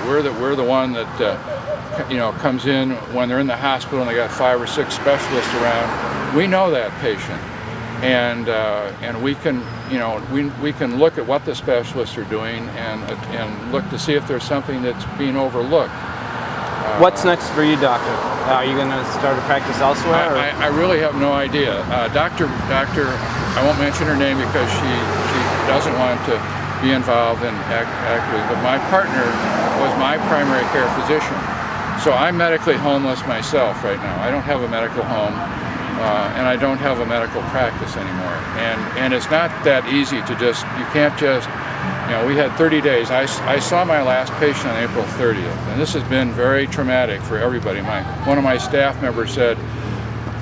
We're the one that you know, comes in when they're in the hospital and they got 5 or 6 specialists around. We know that patient, and we can, you know, we can look at what the specialists are doing and look to see if there's something that's being overlooked. What's next for you, doctor? Are you going to start a practice elsewhere? I really have no idea. Doctor, I won't mention her name because she doesn't want to be involved in actively, but my partner was my primary care physician. So I'm medically homeless myself right now. I don't have a medical home, and I don't have a medical practice anymore. And it's not that easy to just, you can't just, you know, we had 30 days. I saw my last patient on April 30th, and this has been very traumatic for everybody. One of my staff members said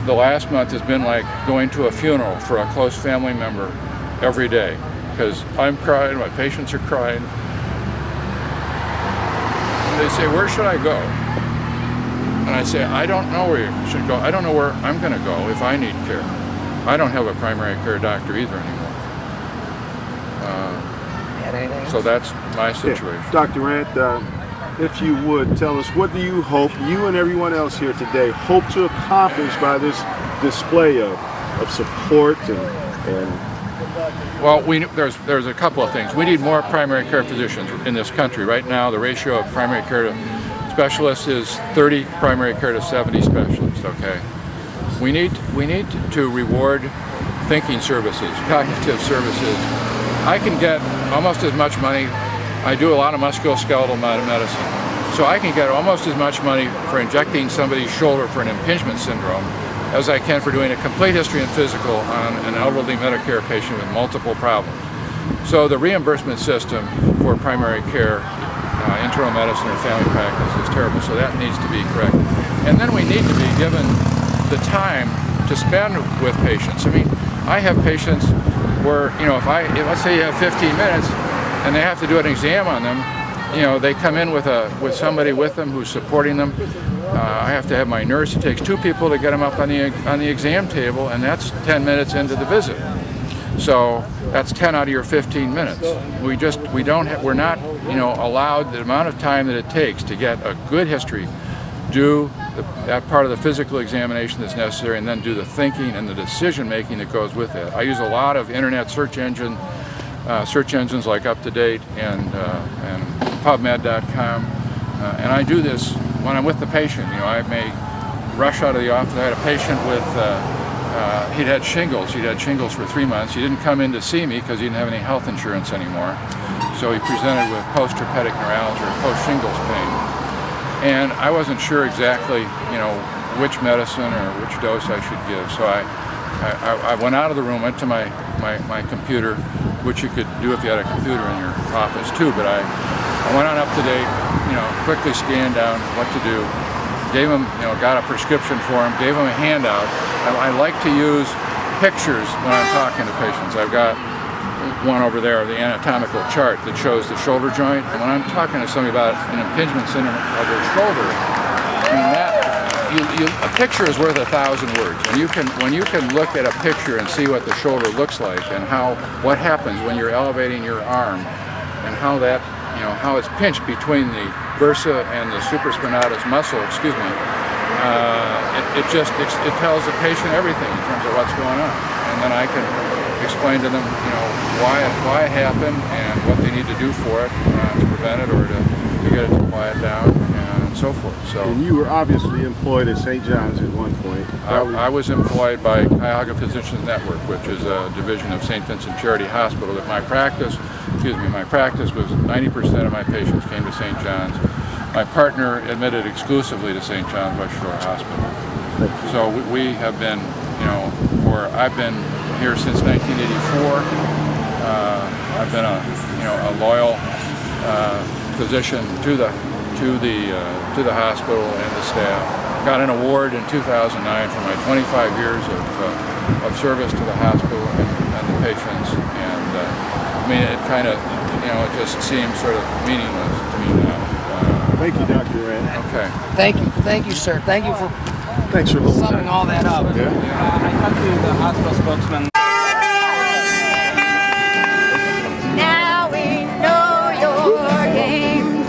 the last month has been like going to a funeral for a close family member every day, because I'm crying, my patients are crying. And they say, where should I go? And I say, I don't know where you should go. I don't know where I'm going to go if I need care. I don't have a primary care doctor either anymore. So that's my situation. Yeah. Dr. Randt, if you would tell us, what do you hope, you and everyone else here today, hope to accomplish by this display of support and Well, there's a couple of things. We need more primary care physicians in this country. Right now, the ratio of primary care to specialists is 30 primary care to 70 specialists, okay? We need to reward thinking services, cognitive services. I can get almost as much money. I do a lot of musculoskeletal medicine. So I can get almost as much money for injecting somebody's shoulder for an impingement syndrome as I can for doing a complete history and physical on an elderly Medicare patient with multiple problems. So the reimbursement system for primary care, internal medicine or family practice is terrible, so that needs to be corrected. And then we need to be given the time to spend with patients. I mean, I have patients where, you know, if let's say you have 15 minutes and they have to do an exam on them, you know, they come in with somebody with them who's supporting them. I have to have my nurse. It takes 2 people to get them up on the exam table, and that's 10 minutes into the visit. So that's 10 out of your 15 minutes. We're not, you know, allowed the amount of time that it takes to get a good history, do that part of the physical examination that's necessary, and then do the thinking and the decision making that goes with it. I use a lot of internet search engines like UpToDate and PubMed.com, and I do this when I'm with the patient. You know, I may rush out of the office. I had a patient with he'd had shingles. He'd had shingles for 3 months. He didn't come in to see me because he didn't have any health insurance anymore. So he presented with post-herpetic neuralgia or post-shingles pain. And I wasn't sure exactly, you know, which medicine or which dose I should give. So I went out of the room, went to my computer, which you could do if you had a computer in your office too, but I went on UpToDate, you know, quickly scanned down what to do, gave him, you know, got a prescription for him, gave him a handout. I like to use pictures when I'm talking to patients. I've got one over there, the anatomical chart that shows the shoulder joint. And when I'm talking to somebody about an impingement syndrome of their shoulder, I mean, a picture is worth 1,000 words. When you can look at a picture and see what the shoulder looks like and what happens when you're elevating your arm and how that, you know, how it's pinched between the bursa and the supraspinatus muscle, it tells the patient everything in terms of what's going on. And then I can explain to them, you know, why it happened and what they need to do for it to prevent it or to get it to quiet down and so forth. So. And you were obviously employed at St. John's at one point. I was employed by Cuyahoga Physicians Network, which is a division of St. Vincent Charity Hospital. That my practice was 90% of my patients came to St. John's. My partner admitted exclusively to St. John's WESTSHORE Hospital. So we have been, you know, I've been here since 1984. I've been a loyal physician to the hospital and the staff. Got an award in 2009 for my 25 years of service to the hospital and the patients. And I mean, it kind of, you know, it just seems sort of meaningless to me now. Thank you, Dr. Randt. Okay. Thank you, sir. Thank you for summing all that up. I talked to the hospital spokesman. Now we know your game.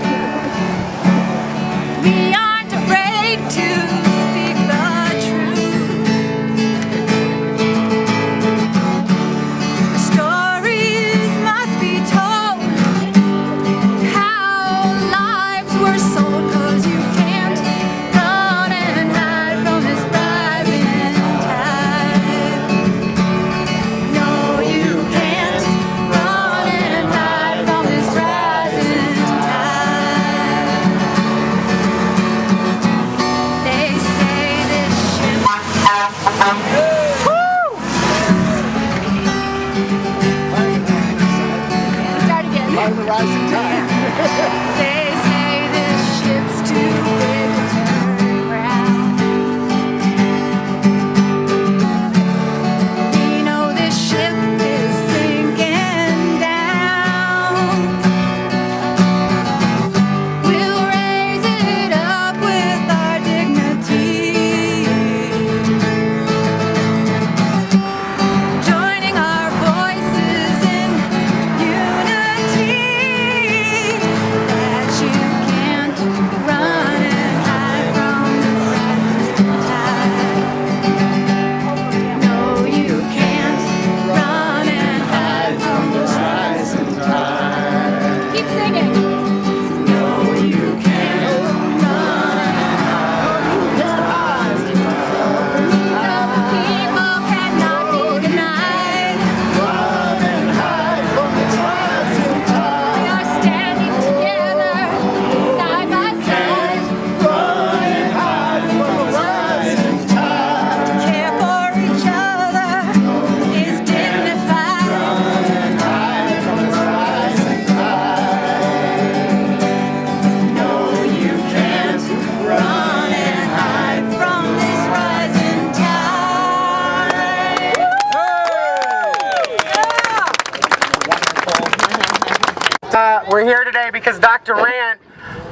because Dr. Randt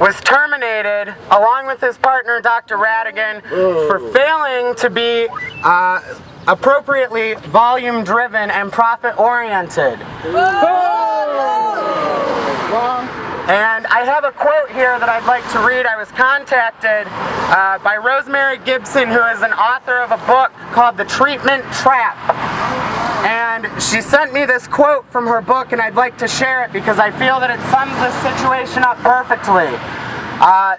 was terminated along with his partner Dr. Radigan for failing to be appropriately volume driven and profit oriented. And I have a quote here that I'd like to read. I was contacted by Rosemary Gibson, who is an author of a book called The Treatment Trap. And she sent me this quote from her book, and I'd like to share it because I feel that it sums this situation up perfectly.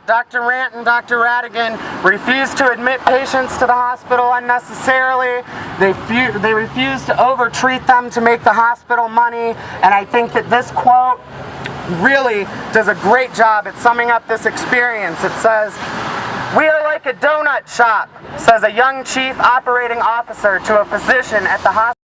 Dr. Randt and Dr. Radigan refuse to admit patients to the hospital unnecessarily. They refuse to overtreat them to make the hospital money. And I think that this quote really does a great job at summing up this experience. It says, "We are like a donut shop," says a young chief operating officer to a physician at the hospital.